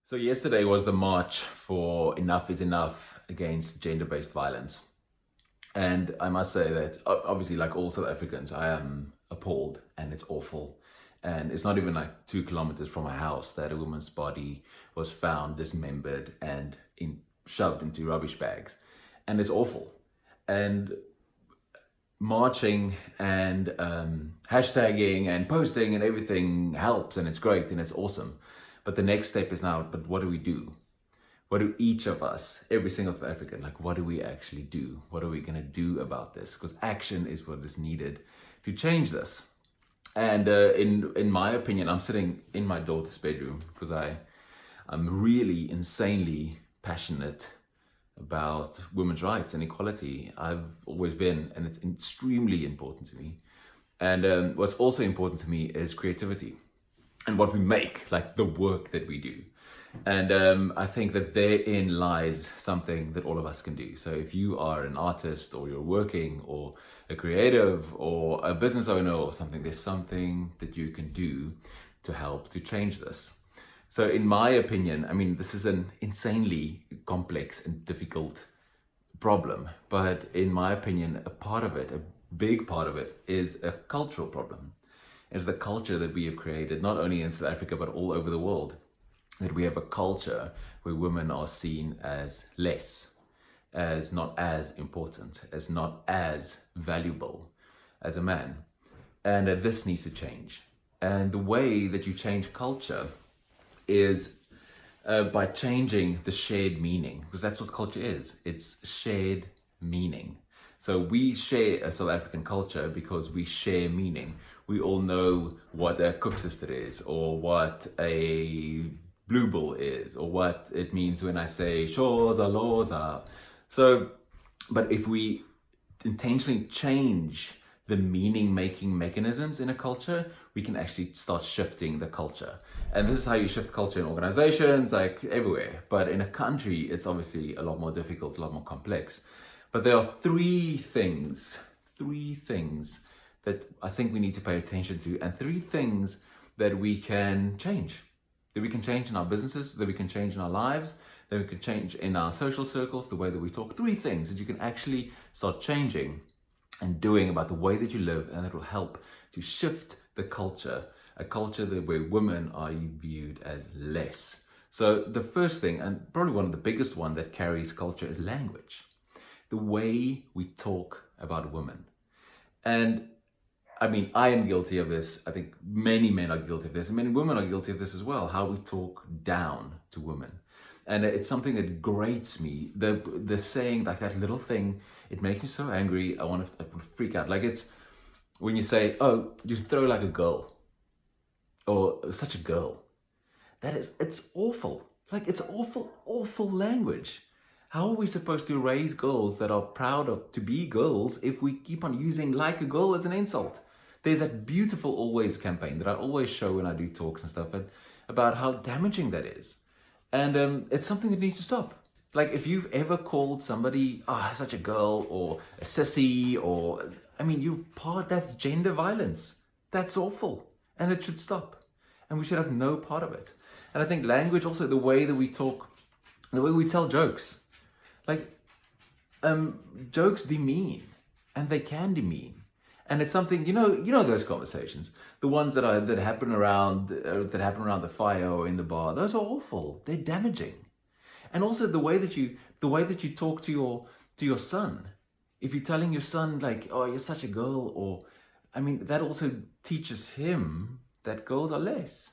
So yesterday was the march for Enough is Enough against gender-based violence. And I must say that obviously, like all South Africans, I am appalled and it's awful. And it's not even like 2 kilometers from my house that a woman's body was found dismembered and shoved into rubbish bags. And it's awful. And marching and hashtagging and posting and everything helps and it's great and it's awesome. But the next step is now, but what do we do? What do each of us, every single South African, like what do we actually do? What are we going to do about this? Because action is what is needed to change this. And in my opinion, I'm sitting in my daughter's bedroom because I'm really insanely passionate about women's rights and equality. I've always been, and it's extremely important to me. And what's also important to me is creativity and what we make, like the work that we do. And I think that therein lies something that all of us can do. So if you are an artist or you're working or a creative or a business owner or something, there's something that you can do to help to change this. So in my opinion, I mean, this is an insanely complex and difficult problem, but in my opinion, a part of it, a big part of it, is a cultural problem. It's the culture that we have created, not only in South Africa, but all over the world, that we have a culture where women are seen as less, as not as important, as not as valuable as a man. And this needs to change. And the way that you change culture is by changing the shared meaning, because that's what culture is. It's shared meaning. So we share a South African culture because we share meaning. We all know what a cook sister is, or what a blue bull is, or what it means when I say shores are laws are. So, but if we intentionally change the meaning-making mechanisms in a culture, we can actually start shifting the culture. And this is how you shift culture in organizations, like everywhere. But in a country, it's obviously a lot more difficult, a lot more complex. But there are three things that I think we need to pay attention to, and three things that we can change. That we can change in our businesses, that we can change in our lives, that we can change in our social circles, the way that we talk. Three things that you can actually start changing and doing about the way that you live, and it will help to shift the culture, a culture where women are viewed as less. So the first thing, and probably one of the biggest one that carries culture, is language. The way we talk about women. And I mean, I am guilty of this. I think many men are guilty of this. Many women are guilty of this as well, how we talk down to women. And it's something that grates me. The saying, like that little thing, it makes me so angry. I want to freak out. Like it's when you say, oh, you throw like a girl, or such a girl. It's awful. Like it's awful language. How are we supposed to raise girls that are proud of to be girls if we keep on using like a girl as an insult? There's that beautiful Always campaign that I always show when I do talks and stuff, and about how damaging that is. And it's something that needs to stop. Like if you've ever called somebody, such a girl, or a sissy, or, I mean, that's gender violence. That's awful. And it should stop. And we should have no part of it. And I think language also, the way that we talk, the way we tell jokes. Like, jokes demean, and they can demean. And it's something, you know those conversations, the ones that happen around the fire or in the bar. Those are awful. They're damaging. And also the way that you talk to your son. If you're telling your son like, oh, you're such a girl, or, I mean, that also teaches him that girls are less.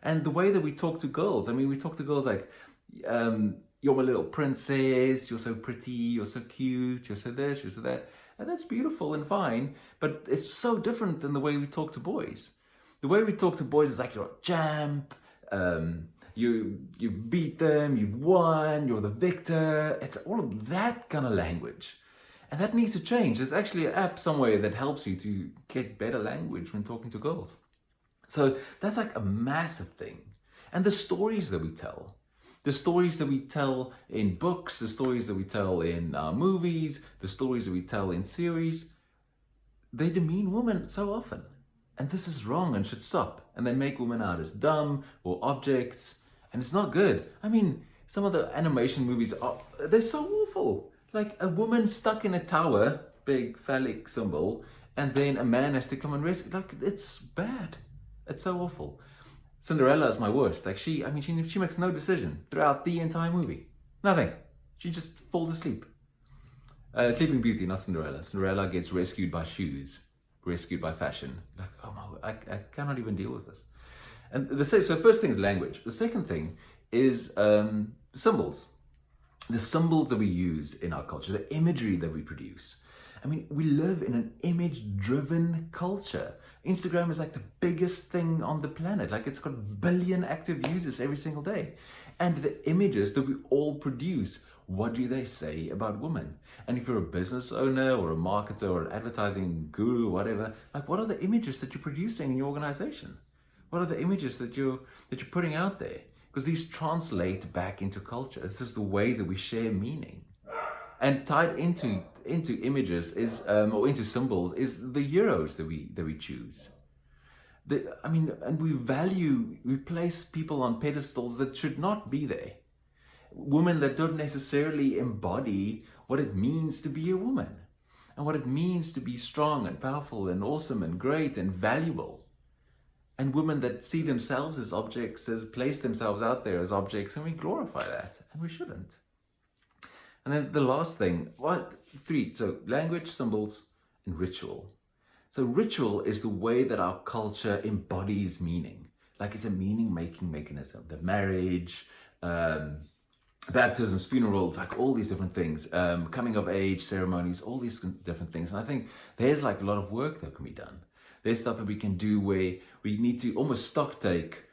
And the way that we talk to girls, I mean, we talk to girls like, you're my little princess, you're so pretty, you're so cute, you're so this, you're so that. And that's beautiful and fine, but it's so different than the way we talk to boys. The way we talk to boys is like, you're a champ, you've beat them, you've won, you're the victor. It's all of that kind of language. And that needs to change. There's actually an app somewhere that helps you to get better language when talking to girls. So that's like a massive thing. And the stories that we tell. The stories that we tell in books, the stories that we tell in movies, the stories that we tell in series, they demean women so often. And this is wrong and should stop. And they make women out as dumb or objects. And it's not good. I mean, some of the animation movies they're so awful. Like a woman stuck in a tower, big phallic symbol, and then a man has to come and rescue. Like, it's bad. It's so awful. Cinderella is my worst. Like, she makes no decision throughout the entire movie. Nothing. She just falls asleep. Sleeping Beauty, not Cinderella. Cinderella gets rescued by shoes, rescued by fashion. Like, oh my, I cannot even deal with this. And so first thing is language. The second thing is symbols. The symbols that we use in our culture, the imagery that we produce. I mean, we live in an image-driven culture. Instagram is like the biggest thing on the planet. Like, it's got 1 billion active users every single day. And the images that we all produce, what do they say about women? And if you're a business owner or a marketer or an advertising guru, whatever, like, what are the images that you're producing in your organization? What are the images that you're putting out there? Because these translate back into culture. This is the way that we share meaning. And tied into images is or into symbols is the heroes that we choose. And we place people on pedestals that should not be there. Women that don't necessarily embody what it means to be a woman, and what it means to be strong and powerful and awesome and great and valuable. And women that see themselves as objects, as place themselves out there as objects, and we glorify that, and we shouldn't. And then the last thing, three, so language, symbols, and ritual. So ritual is the way that our culture embodies meaning. Like, it's a meaning-making mechanism. The marriage, baptisms, funerals, like all these different things, coming of age ceremonies, all these different things. And I think there's like a lot of work that can be done. There's stuff that we can do where we need to almost stock take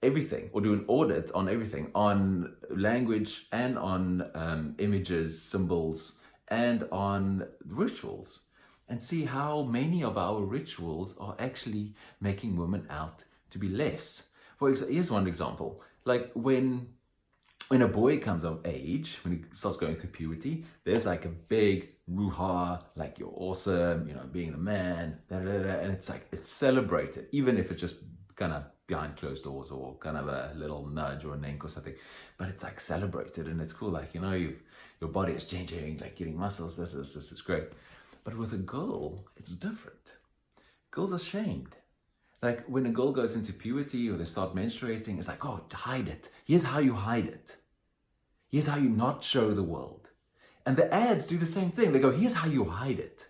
everything, or do an audit on everything, on language and on images, symbols, and on rituals, and see how many of our rituals are actually making women out to be less. Here's one example. Like, when a boy comes of age, when he starts going through puberty, there's like a big hoo-ha, like, you're awesome, being the man, and it's like, it's celebrated, even if it's just kind of behind closed doors or kind of a little nudge or a nink or something, but it's like celebrated and it's cool. Like, your body is changing, like getting muscles, this is great. But with a girl, it's different. Girls are shamed. Like, when a girl goes into puberty or they start menstruating, it's like, oh, hide it. Here's how you hide it. Here's how you not show the world. And the ads do the same thing. They go, here's how you hide it.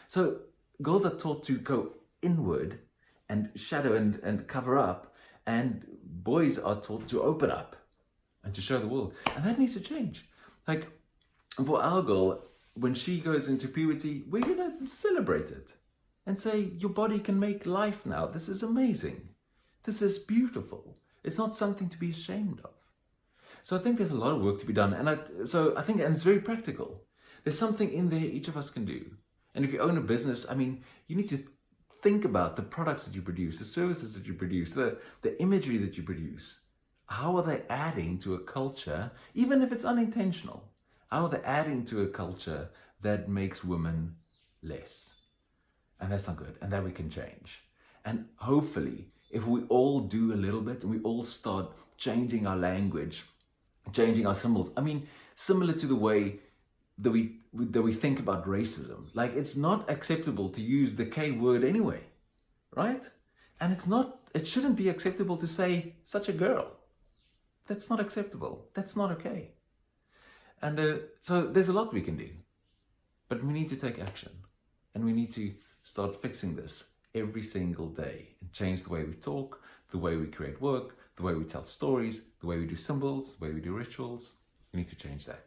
So girls are taught to go inward and shadow and cover up, and boys are taught to open up and to show the world. And that needs to change. Like, for our girl, when she goes into puberty, we're gonna celebrate it and say, your body can make life now. This is amazing. This is beautiful. It's not something to be ashamed of. So I think there's a lot of work to be done. And I think it's very practical. There's something in there each of us can do. And if you own a business, you need to think about the products that you produce, the services that you produce, the imagery that you produce. How are they adding to a culture, even if it's unintentional? How are they adding to a culture that makes women less? And that's not good, and that we can change. And hopefully, if we all do a little bit and we all start changing our language, changing our symbols, similar to the way that we think about racism. Like, it's not acceptable to use the K word anyway, right? And it shouldn't be acceptable to say such a girl. That's not acceptable. That's not okay. And so there's a lot we can do, but we need to take action, and we need to start fixing this every single day and change the way we talk, the way we create work, the way we tell stories, the way we do symbols, the way we do rituals. We need to change that.